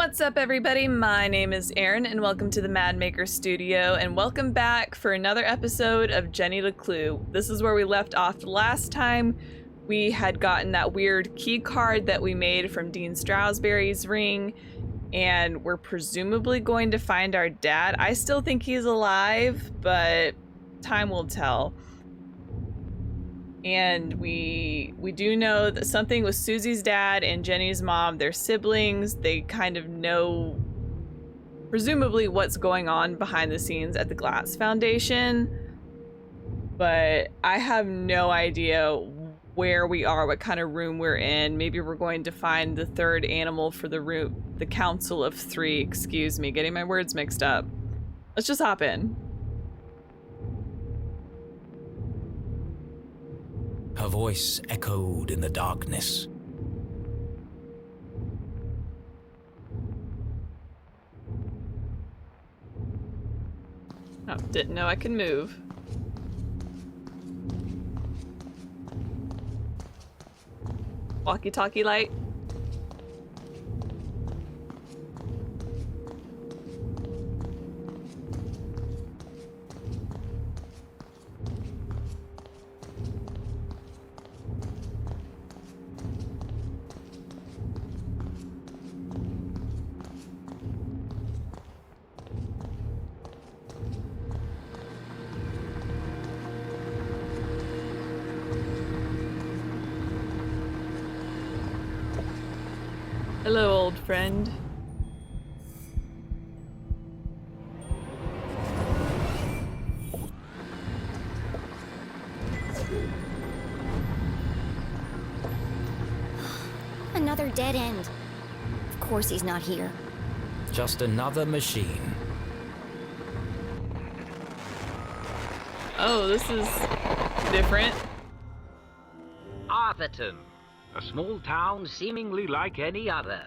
What's up, everybody? My name is Erin, and welcome to the Mad Maker Studio, and welcome back for another episode of Jenny LeClue. This is where we left off last time. We had gotten that weird key card that we made from Dean Stroudsbury's ring, and we're presumably going to find our dad. I still think he's alive, but time will tell. And we do know that something with Susie's dad and Jenny's mom, they're siblings. They kind of know, presumably, what's going on behind the scenes at the Glass Foundation. But I have no idea where we are, what kind of room we're in. Maybe we're going to find the third animal for the room, the Council of Three. Excuse me, getting my words mixed up. Let's just hop in. Her voice echoed in the darkness. Oh, didn't know I could move. Walkie-talkie light. Hello, old friend. Another dead end. Of course he's not here. Just another machine. Oh, this is different. Arthurton, a small town seemingly like any other.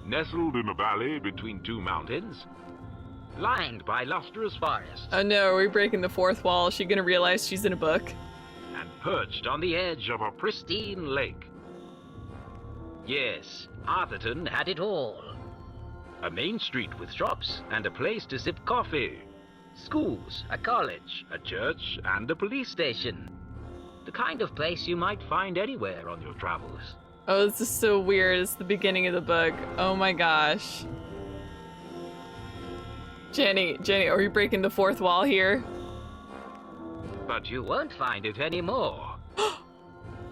Nestled in a valley between two mountains, lined by lustrous forests. Oh no, are we breaking the fourth wall? Is she gonna realize she's in a book? And perched on the edge of a pristine lake. Yes, Arthurton had it all. A main street with shops and a place to sip coffee. Schools, a college, a church, and a police station. The kind of place you might find anywhere on your travels. Oh, this is so weird. It's the beginning of the book. Oh my gosh. Jenny, are we breaking the fourth wall here? But you won't find it anymore.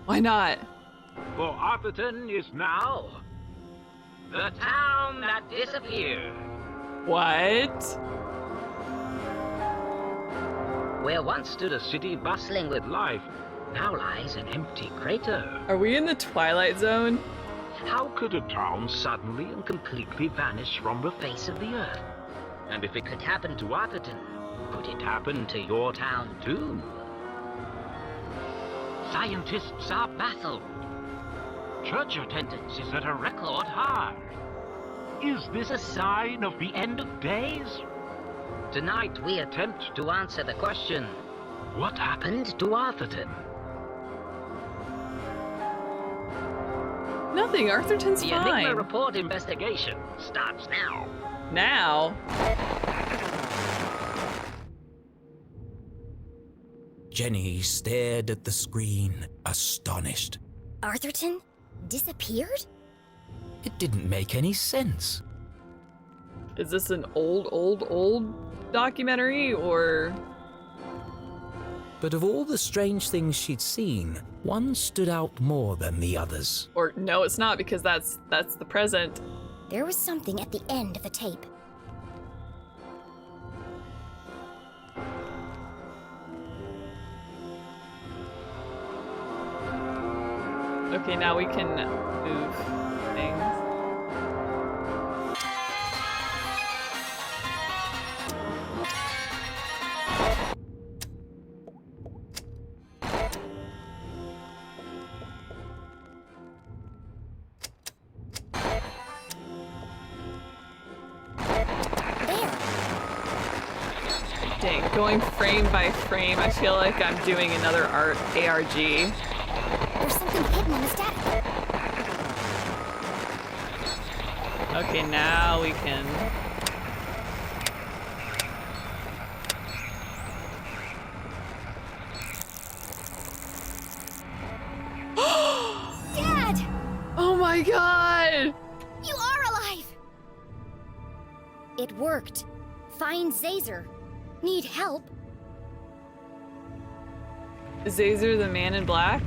Why not? For Arthurton is now the town that disappeared. What? Where once stood a city bustling with life, now lies an empty crater. Are we in the Twilight Zone? How could a town suddenly and completely vanish from the face of the earth? And if it could happen to Arthurton, could it happen to your town too? Scientists are baffled. Church attendance is at a record high. Is this a sign of the end of days? Tonight we attempt to answer the question, what happened to Arthurton? Nothing. Arthurton's The fine. Enigma Report investigation starts now. Now? Jenny stared at the screen, astonished. Arthurton? Disappeared? It didn't make any sense. Is this an old documentary, or? But of all the strange things she'd seen, one stood out more than the others. Or no, it's not, because that's the present. There was something at the end of the tape. Okay, now we can move things. Dang, going frame by frame, I feel like I'm doing another ARG. There's something hidden in the static. Okay, now we can. Dad! Oh my god! You are alive! It worked. Find Zazer. Need help? Is Zazer the man in black?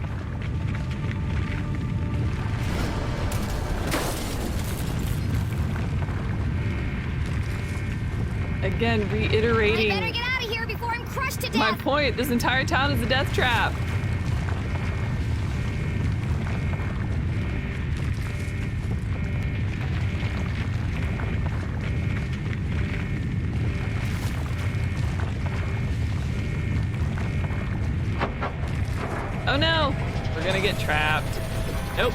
Again, reiterating I better get out of here before I'm crushed to death! my point. This entire town is a death trap. Oh no! We're gonna get trapped. Nope.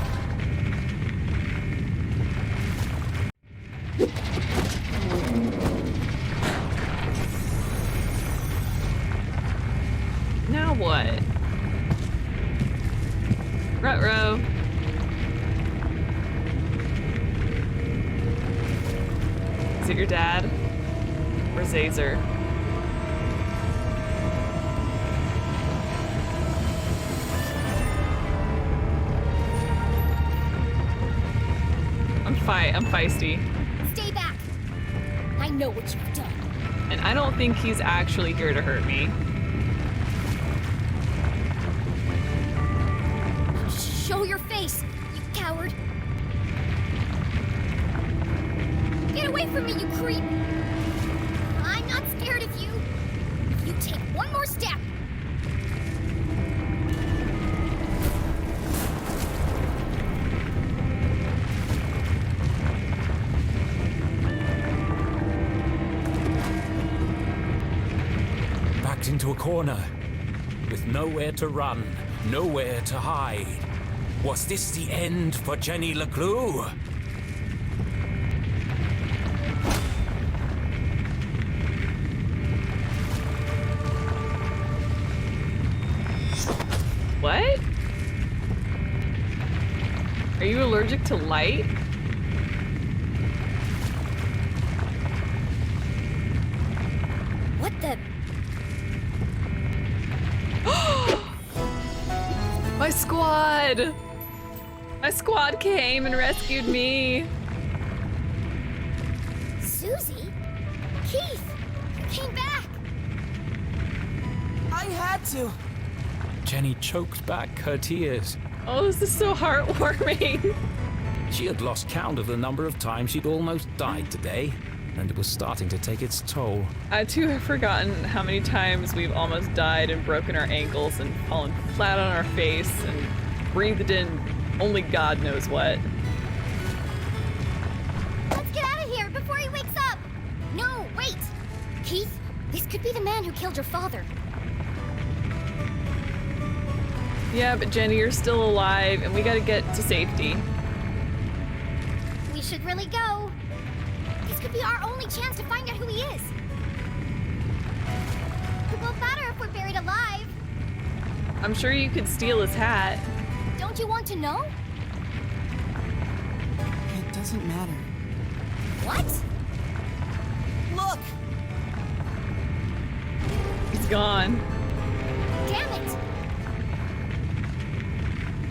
Now what? Ruh-roh. Is it your dad? Or Zazer? I'm feisty. Stay back! I know what you've done. And I don't think he's actually here to hurt me. Show your face, you coward! Get away from me, you creep! I'm not scared of you. If you take one more step, Backed into a corner, with nowhere to run, nowhere to hide. Was this the end for Jenny LeClue? What? Are you allergic to light? what the? My squad! My squad came and rescued me. Susie? Keith! You came back! I had to. Jenny choked back her tears. Oh, this is so heartwarming. She had lost count of the number of times she'd almost died today, and it was starting to take its toll. I too have forgotten how many times we've almost died and broken our ankles and fallen flat on our face and breathed in only God knows what. Let's get out of here before he wakes up! No, wait! Keith, this could be the man who killed your father. Yeah, but Jenny, you're still alive and we gotta get to safety. We should really go. This could be our only chance to find out who he is. It won't matter if we're buried alive. I'm sure you could steal his hat. Don't you want to know? It doesn't matter. What? Look! He's gone. Damn it!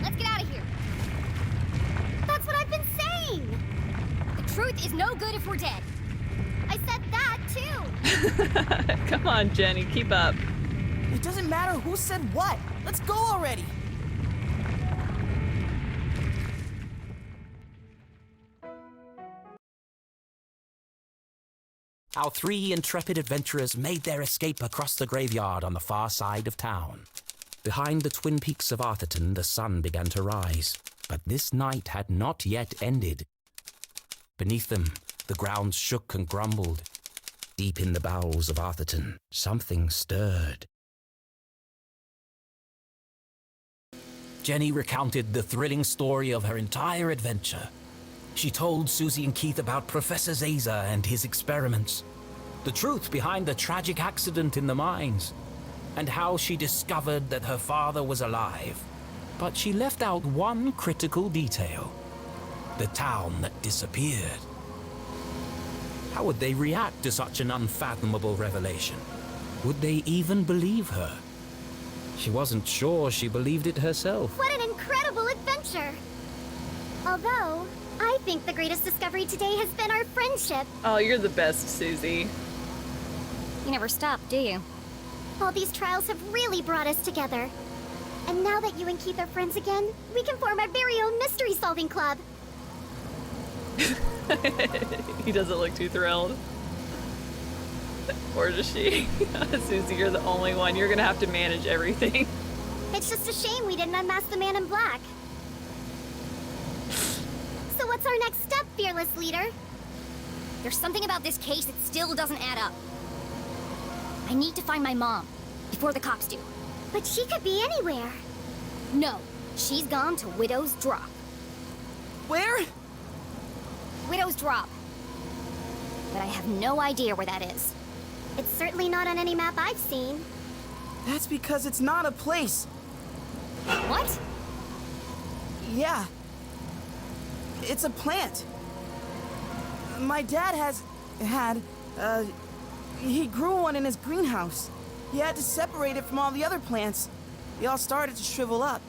Let's get out of here. That's what I've been saying! The truth is no good if we're dead. I said that too! Come on, Jenny, keep up. It doesn't matter who said what. Let's go already. Our three intrepid adventurers made their escape across the graveyard on the far side of town. Behind the twin peaks of Arthurton, the sun began to rise, but this night had not yet ended. Beneath them, the ground shook and grumbled. Deep in the bowels of Arthurton, something stirred. Jenny recounted the thrilling story of her entire adventure. She told Susie and Keith about Professor Zazer and his experiments, the truth behind the tragic accident in the mines, and how she discovered that her father was alive. But she left out one critical detail: the town that disappeared. How would they react to such an unfathomable revelation? Would they even believe her? She wasn't sure she believed it herself. What an incredible adventure! Although, I think the greatest discovery today has been our friendship. Oh, you're the best, Susie. You never stop, do you? All these trials have really brought us together. And now that you and Keith are friends again, we can form our very own mystery-solving club. He doesn't look too thrilled. Or does she? Susie, you're the only one. You're gonna have to manage everything. It's just a shame we didn't unmask the man in black. So what's our next step, fearless leader? There's something about this case that still doesn't add up. I need to find my mom, before the cops do. But she could be anywhere. No, she's gone to Widow's Drop. Where? Widow's Drop. But I have no idea where that is. It's certainly not on any map I've seen. That's because it's not a place. What? Yeah. It's a plant. My dad he grew one in his greenhouse. He had to separate it from all the other plants. They all started to shrivel up.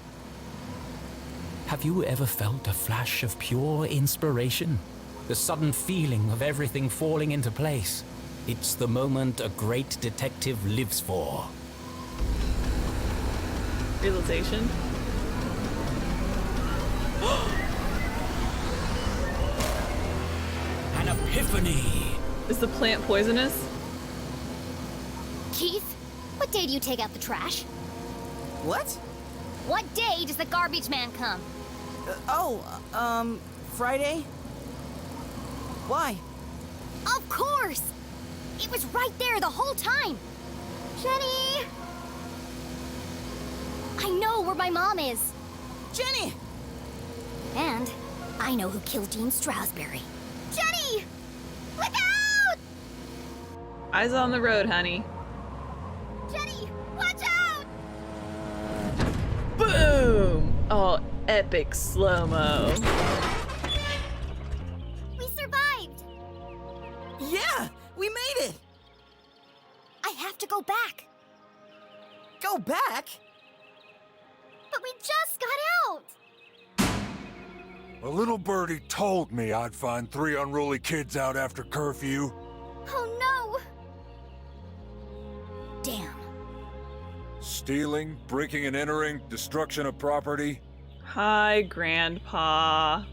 Have you ever felt a flash of pure inspiration? The sudden feeling of everything falling into place. It's the moment a great detective lives for. Realization. An epiphany! Is the plant poisonous? Keith, what day do you take out the trash? What? What day does the garbage man come? Friday? Why? Of course! It was right there the whole time! Jenny! I know where my mom is. Jenny! And I know who killed Dean Strasberry. Jenny! Look out! Eyes on the road, honey. Jenny, watch out! Boom! Oh, epic slow-mo. We survived! Yeah! We made it! I have to go back. Go back? But we just got out! A little birdie told me I'd find 3 unruly kids out after curfew. Oh no! Damn. Stealing, breaking and entering, destruction of property. Hi, Grandpa.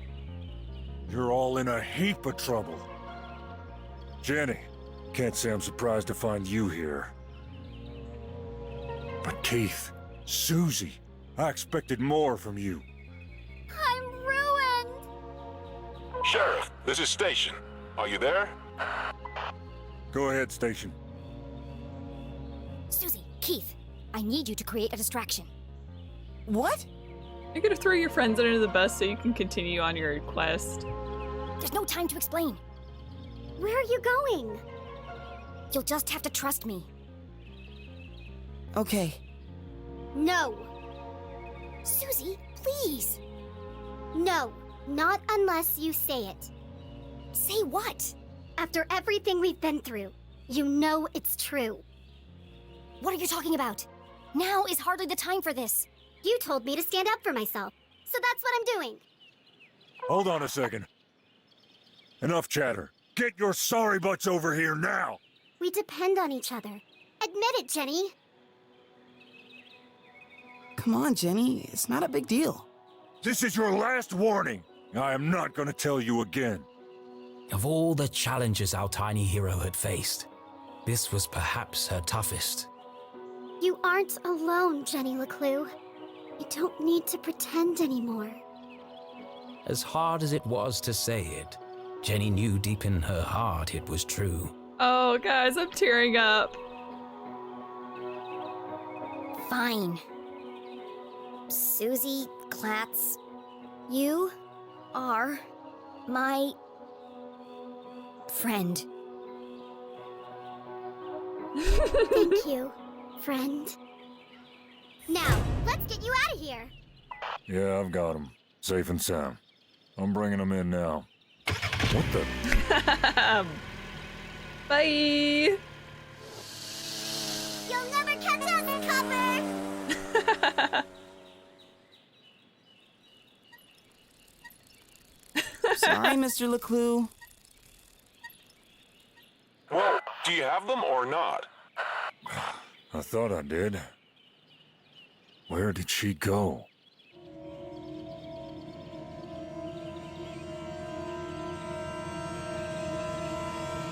You're all in a heap of trouble. Jenny, can't say I'm surprised to find you here. But Keith, Susie, I expected more from you. I'm ruined! Sheriff, this is Station. Are you there? Go ahead, Station. Susie, Keith, I need you to create a distraction. What? You're gonna throw your friends under the bus so you can continue on your quest. There's no time to explain. Where are you going? You'll just have to trust me. Okay. No. Susie, please. No, not unless you say it. Say what? After everything we've been through, you know it's true. What are you talking about? Now is hardly the time for this. You told me to stand up for myself, so that's what I'm doing. Hold on a second. Enough chatter. Get your sorry butts over here now! We depend on each other. Admit it, Jenny. Come on, Jenny. It's not a big deal. This is your last warning. I am not gonna tell you again. Of all the challenges our tiny hero had faced, this was perhaps her toughest. You aren't alone, Jenny LeClue. You don't need to pretend anymore. As hard as it was to say it, Jenny knew deep in her heart it was true. Oh, guys, I'm tearing up. Fine. Susie Klatz, you are my friend. Thank you, friend. Now, let's get you out of here. Yeah, I've got them. Safe and sound. I'm bringing them in now. What the? Bye! You'll never catch us, Copper! Sorry, Mr. LeClue. Well, do you have them or not? I thought I did. Where did she go?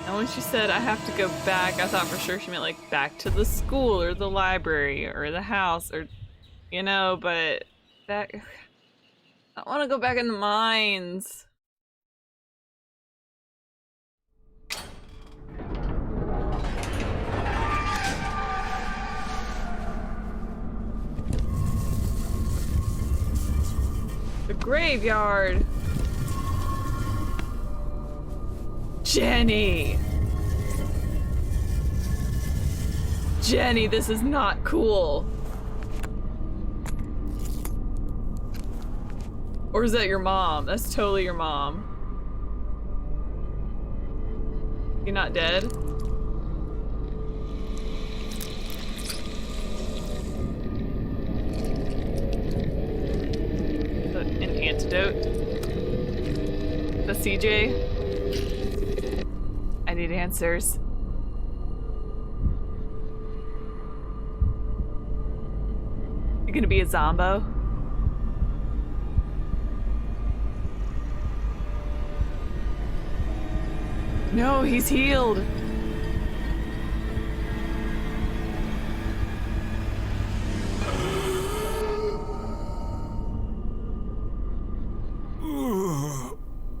And when she said I have to go back, I thought for sure she meant like back to the school or the library or the house or, you know, but that, I want to go back in the mines. The graveyard. Jenny! Jenny, this is not cool. Or is that your mom? That's totally your mom. You're not dead? An antidote? The CJ? I need answers. You gonna be a zombo? No, he's healed.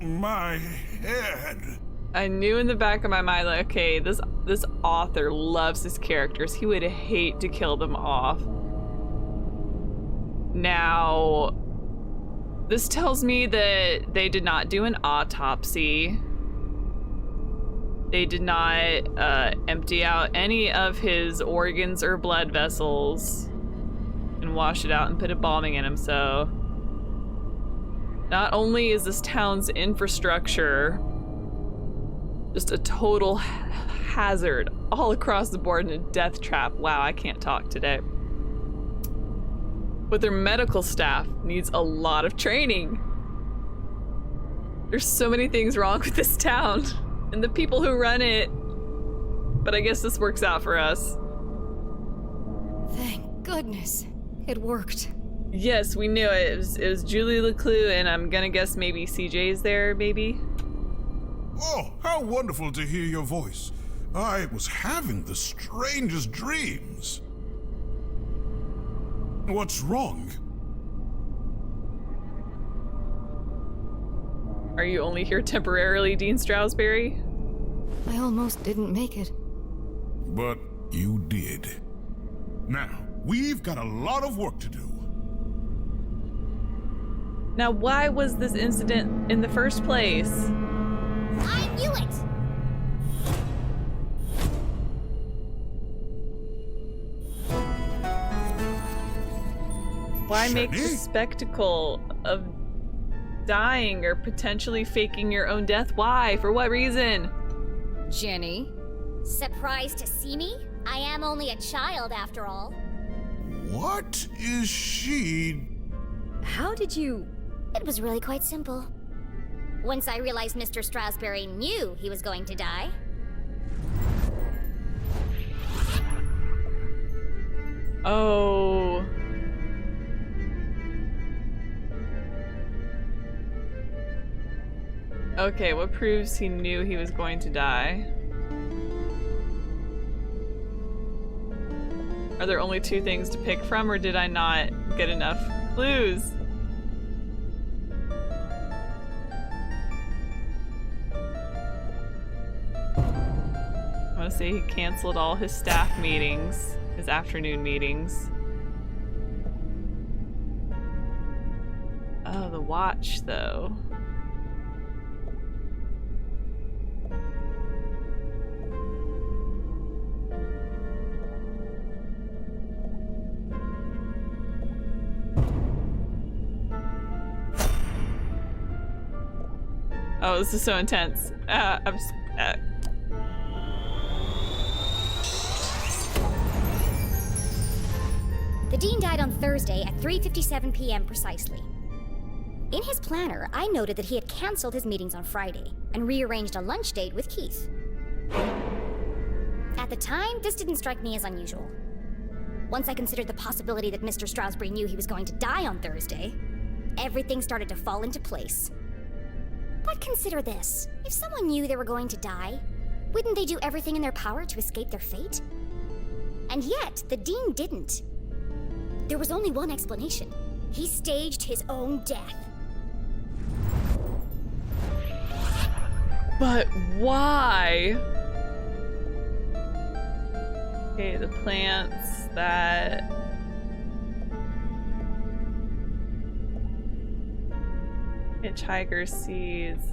My head. I knew in the back of my mind, like, okay, this author loves his characters. He would hate to kill them off. Now, this tells me that they did not do an autopsy. They did not empty out any of his organs or blood vessels and wash it out and put embalming in him, so... Not only is this town's infrastructure just a total hazard all across the board and a death trap. Wow, I can't talk today. But their medical staff needs a lot of training. There's so many things wrong with this town and the people who run it. But I guess this works out for us. Thank goodness. It worked. Yes, we knew it. It was Julie LeClue, and I'm gonna guess maybe CJ's there, maybe? Oh, how wonderful to hear your voice. I was having the strangest dreams. What's wrong? Are you only here temporarily, Dean Stroudsbury? I almost didn't make it. But you did. Now, we've got a lot of work to do. Now, why was this incident in the first place? I knew it! Why make the Jenny? spectacle of dying or potentially faking your own death? Why? For what reason? Jenny? Surprised to see me? I am only a child after all. What is she? How did you... It was really quite simple. Once I realized Mr. Stroudsbury knew he was going to die. Oh. Okay, what proves he knew he was going to die? Are there only two things to pick from, or did I not get enough clues? I want to say he canceled all his staff meetings, his afternoon meetings. Oh, the watch, though. Oh, this is so intense. The Dean died on Thursday at 3:57 p.m. precisely. In his planner, I noted that he had canceled his meetings on Friday and rearranged a lunch date with Keith. At the time, this didn't strike me as unusual. Once I considered the possibility that Mr. Stroudsbury knew he was going to die on Thursday, everything started to fall into place. But consider this. If someone knew they were going to die, wouldn't they do everything in their power to escape their fate? And yet, the Dean didn't. There was only one explanation. He staged his own death. But why? Okay, the plants that... Hitchhiker seeds.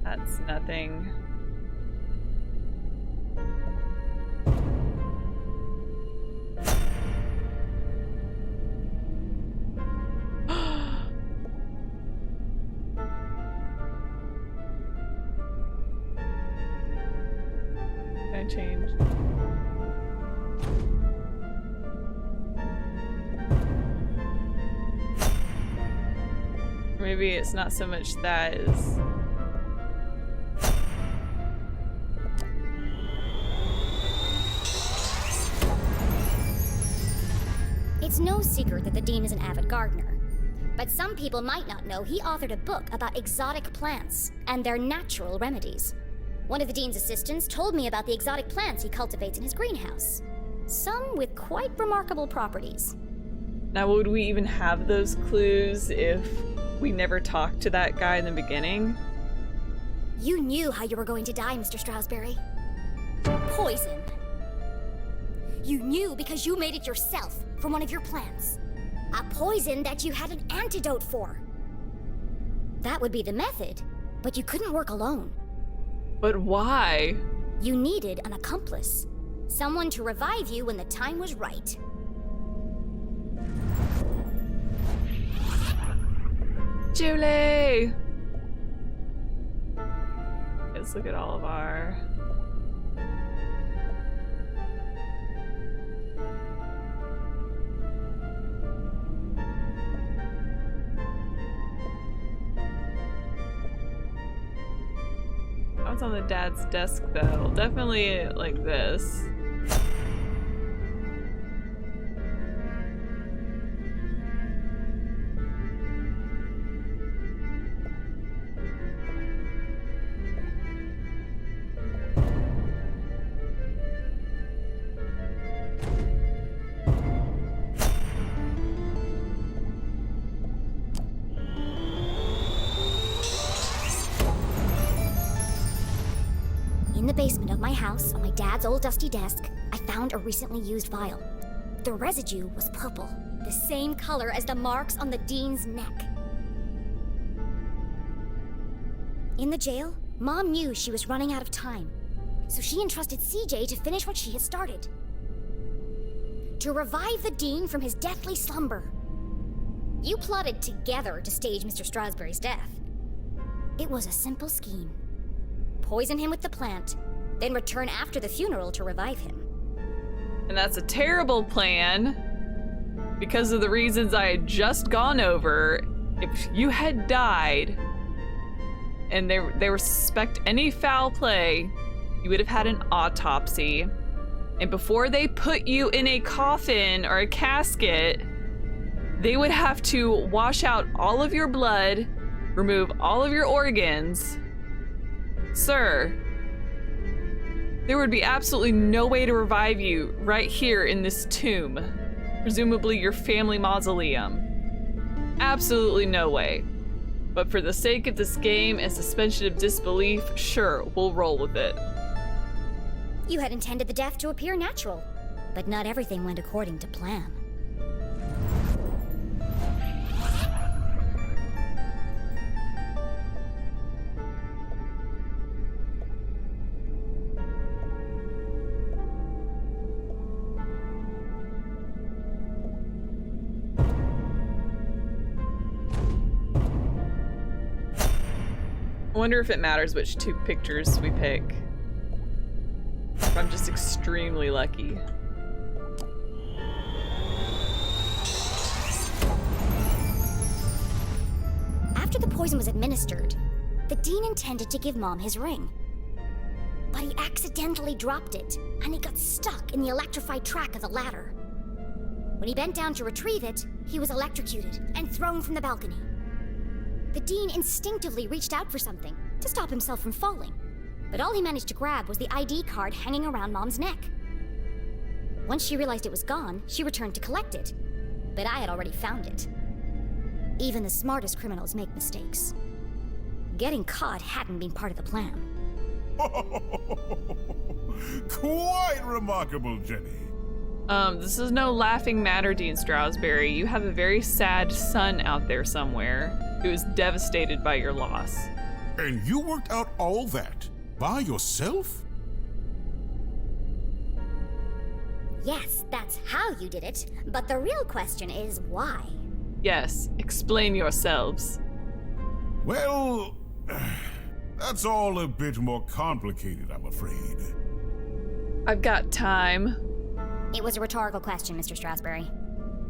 That's nothing. Can I change? Maybe it's not so much that as... It's no secret that the Dean is an avid gardener. But some people might not know he authored a book about exotic plants and their natural remedies. One of the Dean's assistants told me about the exotic plants he cultivates in his greenhouse. Some with quite remarkable properties. Now, would we even have those clues if we never talked to that guy in the beginning? You knew how you were going to die, Mr. Stroudsbury. Poison. You knew because you made it yourself from one of your plants. A poison that you had an antidote for. That would be the method, but you couldn't work alone. But why? You needed an accomplice. Someone to revive you when the time was right. Julie! Let's look at all of our... What's on the dad's desk though? Definitely like this. In the basement of my house, on my dad's old dusty desk, I found a recently used vial. The residue was purple, the same color as the marks on the Dean's neck. In the jail, Mom knew she was running out of time, so she entrusted CJ to finish what she had started. To revive the Dean from his deathly slumber. You plotted together to stage Mr. Stroudsbury's death. It was a simple scheme. Poison him with the plant, then return after the funeral to revive him. And that's a terrible plan because of the reasons I had just gone over. If you had died and they were suspect any foul play, you would have had an autopsy. And before they put you in a coffin or a casket, they would have to wash out all of your blood, remove all of your organs. Sir, there would be absolutely no way to revive you right here in this tomb, presumably your family mausoleum. Absolutely no way. But for the sake of this game and suspension of disbelief, sure, we'll roll with it. You had intended the death to appear natural, but not everything went according to plan. I wonder if it matters which two pictures we pick. If I'm just extremely lucky. After the poison was administered, the Dean intended to give Mom his ring. But he accidentally dropped it, and it got stuck in the electrified track of the ladder. When he bent down to retrieve it, he was electrocuted and thrown from the balcony. The Dean instinctively reached out for something to stop himself from falling, but all he managed to grab was the ID card hanging around Mom's neck. Once she realized it was gone, she returned to collect it, but I had already found it. Even the smartest criminals make mistakes. Getting caught hadn't been part of the plan. Quite remarkable, Jenny. This is no laughing matter, Dean Stroudsbury. You have a very sad son out there somewhere who is devastated by your loss. And you worked out all that by yourself? Yes, that's how you did it, but the real question is why? Yes, explain yourselves. Well, that's all a bit more complicated, I'm afraid. I've got time. It was a rhetorical question, Mr. Stroudsbury.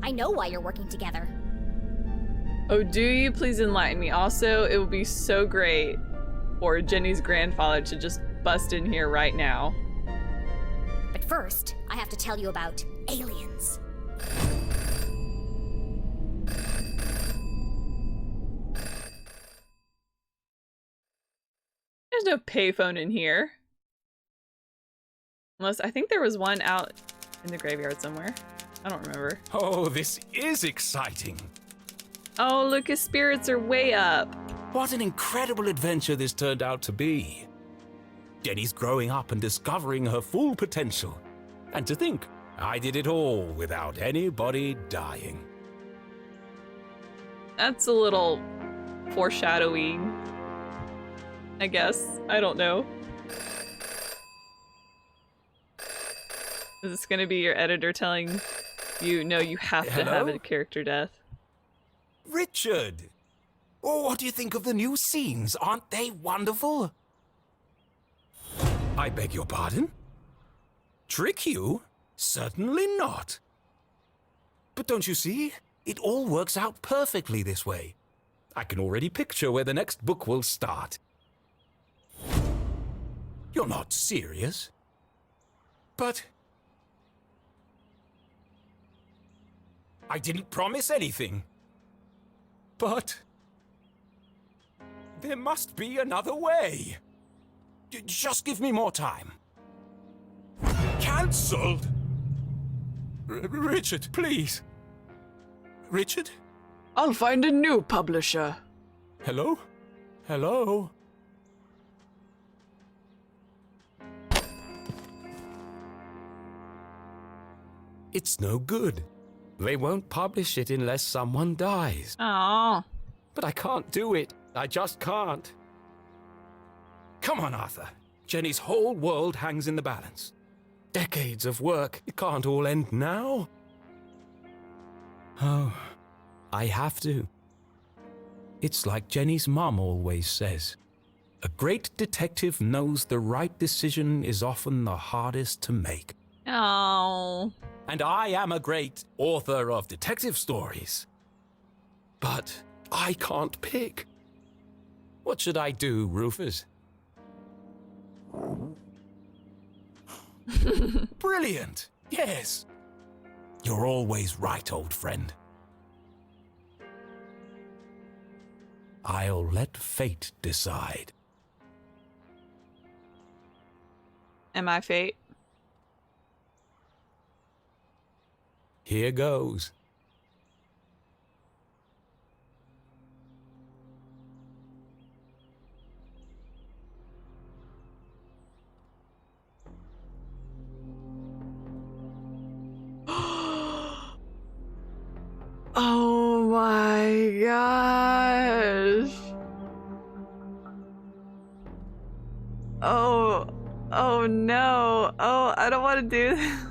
I know why you're working together. Oh, do you? Please enlighten me. Also, it would be so great for Jenny's grandfather to just bust in here right now. But first, I have to tell you about aliens. There's no payphone in here. Unless, I think there was one out in the graveyard somewhere. I don't remember. Oh, this is exciting. Oh, look, his spirits are way up. What an incredible adventure this turned out to be. Jenny's growing up and discovering her full potential. And to think, I did it all without anybody dying. That's a little foreshadowing, I guess. I don't know. Is this gonna be your editor telling you, no, you have to have a character death? Richard! Oh, what do you think of the new scenes? Aren't they wonderful? I beg your pardon? Trick you? Certainly not. But don't you see? It all works out perfectly this way. I can already picture where the next book will start. You're not serious? But I didn't promise anything. But there must be another way. Just give me more time. Cancelled? Richard, please. Richard? I'll find a new publisher. Hello? Hello? It's no good. They won't publish it unless someone dies. Aww. But I can't do it. I just can't. Come on, Arthur. Jenny's whole world hangs in the balance. Decades of work. It can't all end now. Oh, I have to. It's like Jenny's mum always says. A great detective knows the right decision is often the hardest to make. Oh. And I am a great author of detective stories. But I can't pick. What should I do, Rufus? Brilliant! Yes! You're always right, old friend. I'll let fate decide. Am I fate? Here goes. Oh my gosh. Oh no. Oh, I don't want to do this.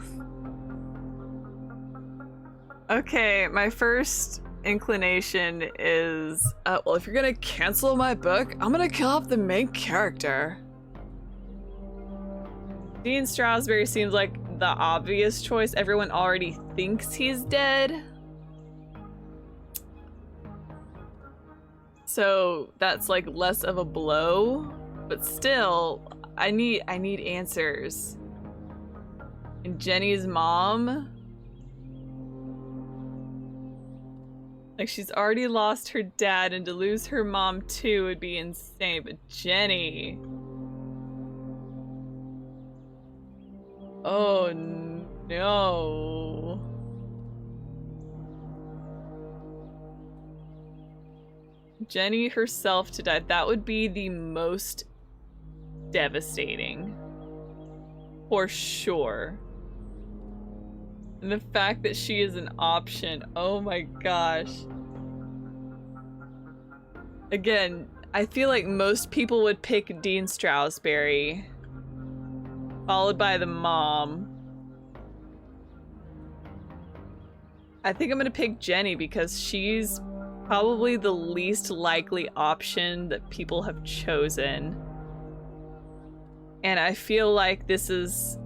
Okay, my first inclination is, well, if you're gonna cancel my book, I'm gonna kill off the main character. Dean Stroudsbury seems like the obvious choice. Everyone already thinks he's dead. So that's like less of a blow, but still, I need answers. And Jenny's mom, like, she's already lost her dad, and to lose her mom too would be insane. But Jenny, oh no. Jenny herself to die, that would be the most devastating. For sure. And the fact that she is an option, oh my gosh. Again, I feel like most people would pick Dean Stroudsbury, followed by the mom. I think I'm gonna pick Jenny because she's probably the least likely option that people have chosen. And I feel like this is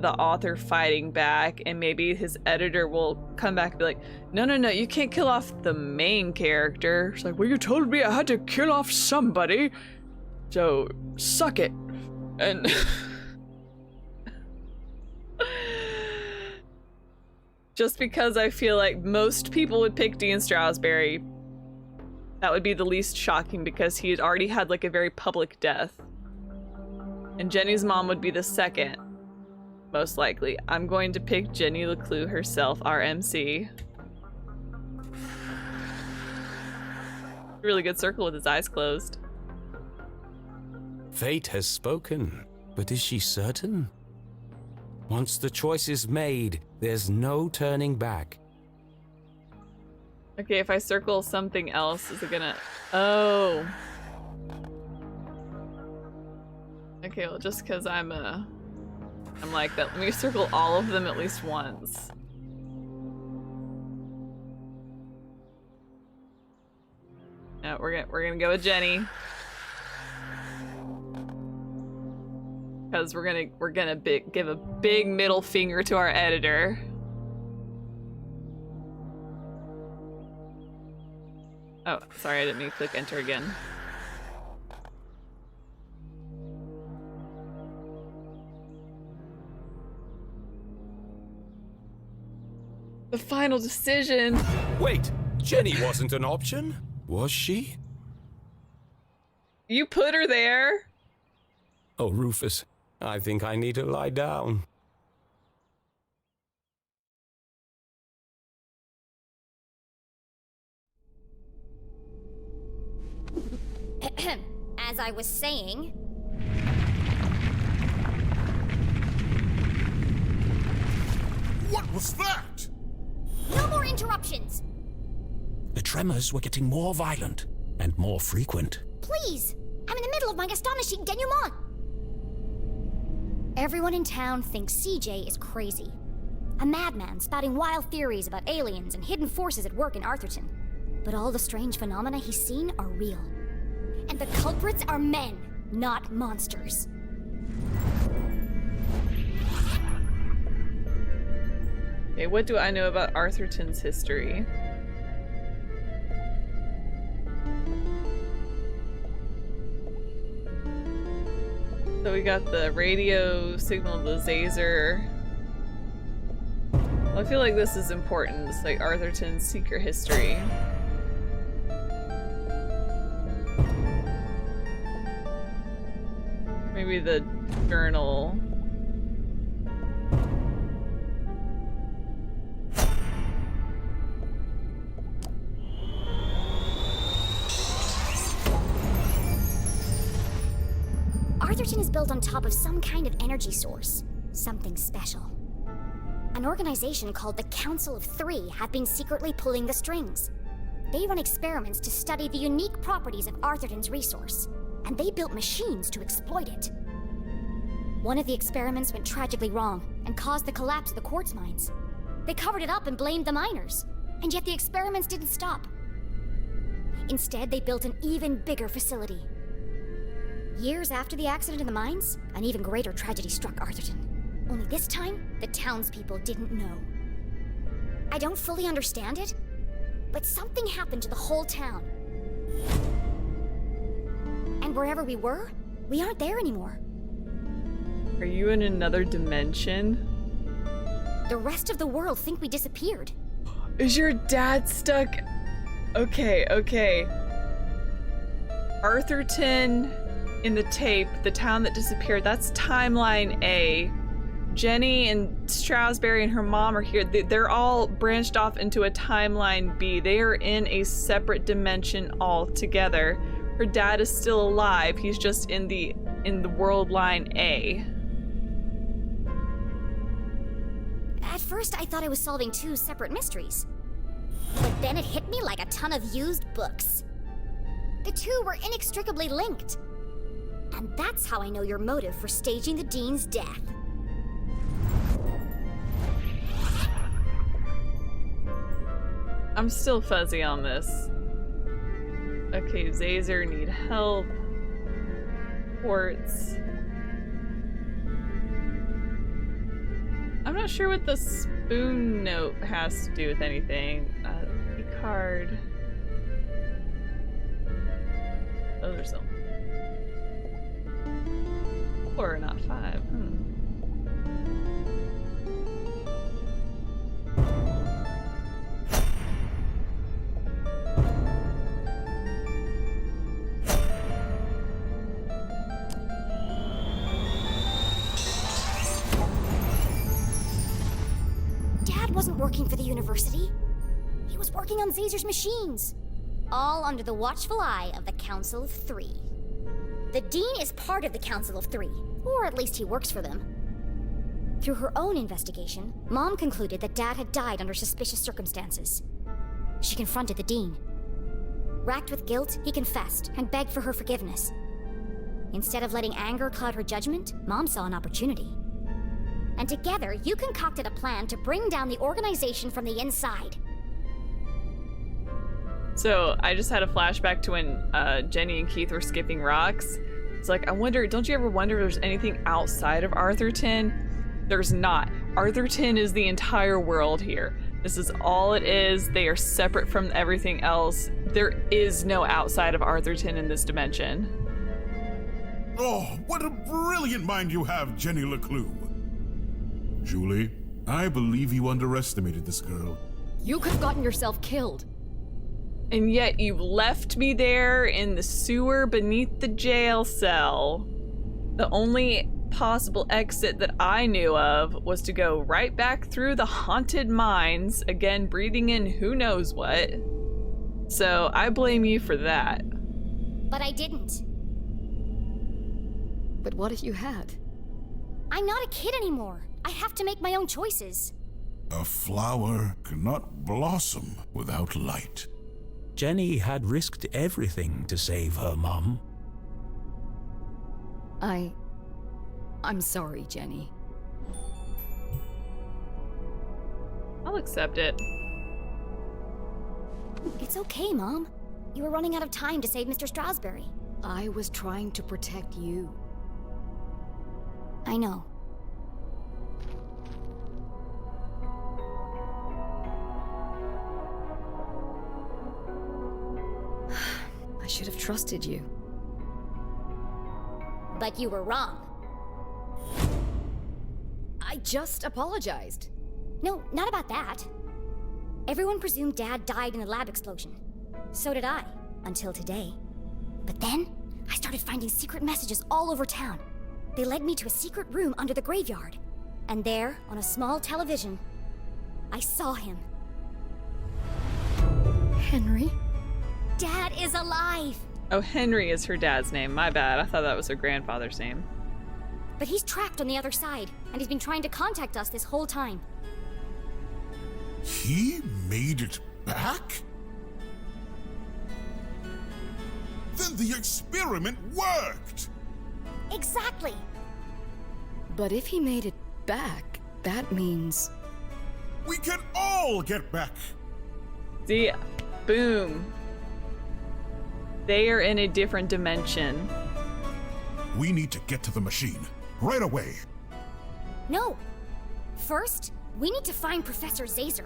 the author fighting back, and maybe his editor will come back and be like, no, you can't kill off the main character. She's like, well, you told me I had to kill off somebody, so suck it. And just because I feel like most people would pick Dean Stroudsbury, that would be the least shocking because he had already had like a very public death. And Jenny's mom would be the second, most likely. I'm going to pick Jenny LeClue herself, our MC. Really good circle with his eyes closed. Fate has spoken, but is she certain? Once the choice is made, there's no turning back. Okay, if I circle something else, is it gonna... Oh. Okay, well, just because I'm like that, let me circle all of them at least once. No, we're gonna go with Jenny. Because we're gonna give a big middle finger to our editor. Oh, sorry, I didn't mean to click enter again. The final decision. Wait, Jenny wasn't an option, was she? You put her there. Oh, Rufus, I think I need to lie down. As I was saying... What was that? No more interruptions! The tremors were getting more violent and more frequent. Please! I'm in the middle of my astonishing denouement! Everyone in town thinks CJ is crazy. A madman spouting wild theories about aliens and hidden forces at work in Arthurton. But all the strange phenomena he's seen are real. And the culprits are men, not monsters. Okay, what do I know about Arthurton's history? So we got the radio signal, the Zazer. Well, I feel like this is important. It's like Arthurton's secret history. Maybe the journal. Arthurton is built on top of some kind of energy source. Something special. An organization called the Council of Three have been secretly pulling the strings. They run experiments to study the unique properties of Arthurton's resource, and they built machines to exploit it. One of the experiments went tragically wrong and caused the collapse of the quartz mines. They covered it up and blamed the miners, and yet the experiments didn't stop. Instead, they built an even bigger facility. Years after the accident in the mines, an even greater tragedy struck Arthurton. Only this time, the townspeople didn't know. I don't fully understand it, but something happened to the whole town. wherever we were, we aren't there anymore. Are you in another dimension? The rest of the world think we disappeared. Is your dad stuck? Okay. Arthurton in the tape, the town that disappeared, that's timeline A. Jenny and Stroudsbury and her mom are here. They're all branched off into a timeline B. They are in a separate dimension altogether. Her dad is still alive. He's just in the world line A. At first, I thought I was solving 2 separate mysteries. But then it hit me like a ton of used books. The 2 were inextricably linked. And that's how I know your motive for staging the Dean's death. I'm still fuzzy on this. Okay, Zazer need help. Quartz. I'm not sure what the spoon note has to do with anything. Card. Oh, there's some. 4, not 5. Dad wasn't working for the university. He was working on Zazer's machines. All under the watchful eye of the Council of 3. The Dean is part of the Council of 3, or at least he works for them. Through her own investigation, Mom concluded that Dad had died under suspicious circumstances. She confronted the Dean. Racked with guilt, he confessed and begged for her forgiveness. Instead of letting anger cloud her judgment, Mom saw an opportunity. And together, you concocted a plan to bring down the organization from the inside. So I just had a flashback to when Jenny and Keith were skipping rocks. It's like, don't you ever wonder if there's anything outside of Arthurton? There's not. Arthurton is the entire world here. This is all it is. They are separate from everything else. There is no outside of Arthurton in this dimension. Oh, what a brilliant mind you have, Jenny LeClue. Julie, I believe you underestimated this girl. You could have gotten yourself killed. And yet you left me there in the sewer beneath the jail cell. The only possible exit that I knew of was to go right back through the haunted mines, again breathing in who knows what. So I blame you for that. But I didn't. But what if you had? I'm not a kid anymore. I have to make my own choices. A flower cannot blossom without light. Jenny had risked everything to save her mom. I'm sorry, Jenny. I'll accept it. It's okay, Mom. You were running out of time to save Mr. Stroudsbury. I was trying to protect you. I know. I should have trusted you. But you were wrong. I just apologized. No, not about that. Everyone presumed Dad died in the lab explosion. So did I, until today. But then, I started finding secret messages all over town. They led me to a secret room under the graveyard. And there, on a small television, I saw him. Henry? Dad is alive! Oh, Henry is her dad's name. My bad. I thought that was her grandfather's name. But he's trapped on the other side, and he's been trying to contact us this whole time. He made it back? Then the experiment worked! Exactly! But if he made it back, that means... We can all get back! See? Boom. They are in a different dimension. We need to get to the machine. Right away. No! First, we need to find Professor Zazer.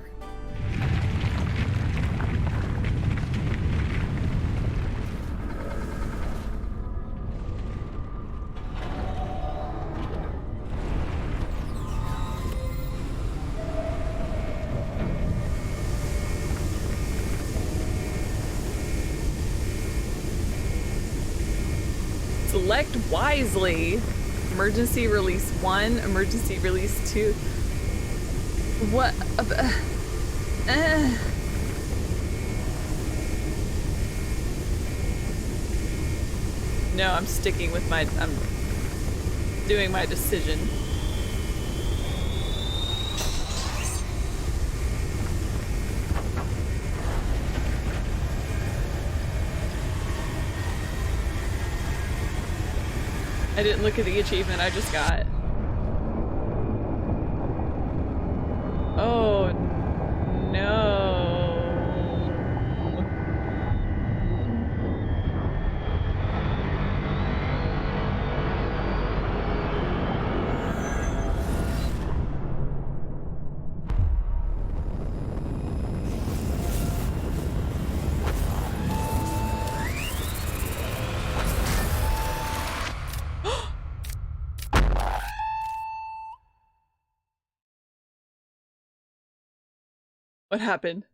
select wisely. Emergency release 1, emergency release 2. What? No, I'm sticking with my, I'm doing my decision. I didn't look at the achievement I just got. Oh no. What happened?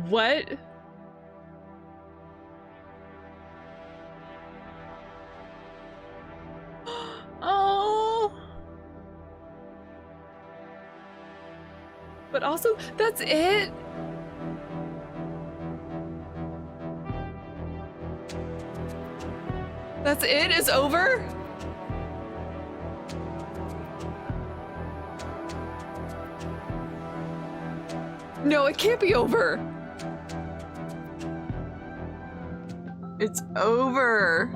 What? Oh. But also, that's it? That's it? It's over? No, it can't be over. It's over.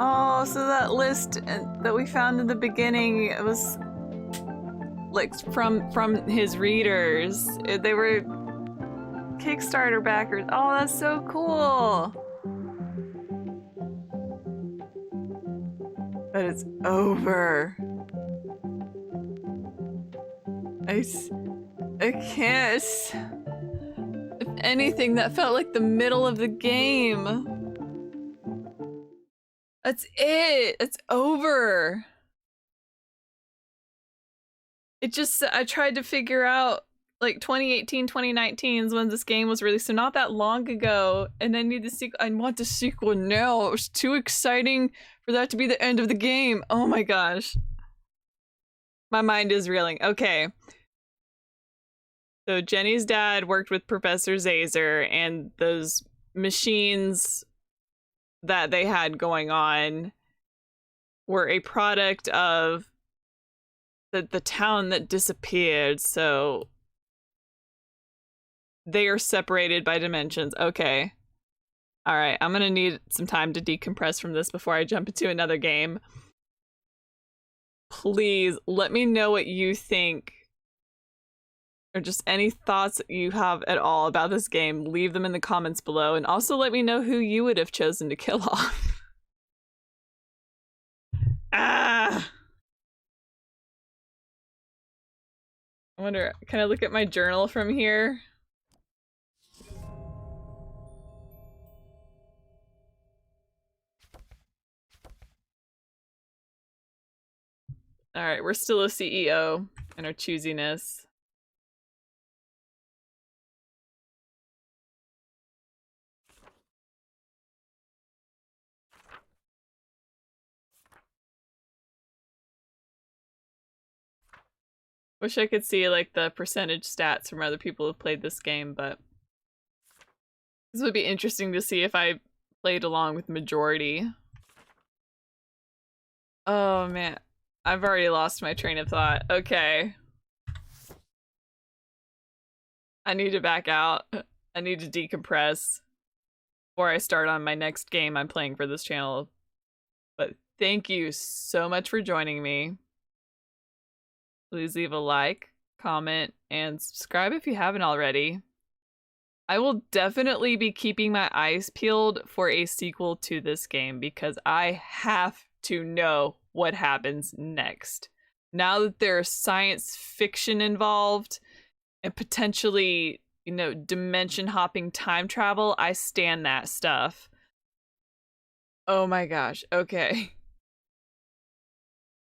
Oh, so that list that we found in the beginning, it was like from his readers. They were Kickstarter backers. Oh, that's so cool. But it's over. I can't. If anything, that felt like the middle of the game. That's it. It's over. It just, I tried to figure out like 2018, 2019 is when this game was released, so not that long ago. And I need the sequel. I want the sequel now. It was too exciting for that to be the end of the game. Oh my gosh. My mind is reeling. Okay. So Jenny's dad worked with Professor Zazer, and those machines that they had going on were a product of the town that disappeared. So they are separated by dimensions. Okay. All right. I'm going to need some time to decompress from this before I jump into another game. Please let me know what you think, or just any thoughts you have at all about this game. Leave them in the comments below, and also let me know who you would have chosen to kill off. Ah! I wonder, can I look at my journal from here? Alright, we're still a CEO in our choosiness. Wish I could see like the percentage stats from other people who've played this game, but this would be interesting to see if I played along with majority. Oh man, I've already lost my train of thought. Okay. I need to back out. I need to decompress before I start on my next game I'm playing for this channel. But thank you so much for joining me. Please leave a like, comment, and subscribe if you haven't already. I will definitely be keeping my eyes peeled for a sequel to this game because I have to know what happens next. Now that there's science fiction involved and potentially, you know, dimension hopping time travel, I stand that stuff. Oh my gosh, okay.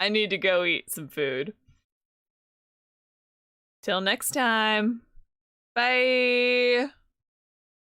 I need to go eat some food. Till next time. Bye.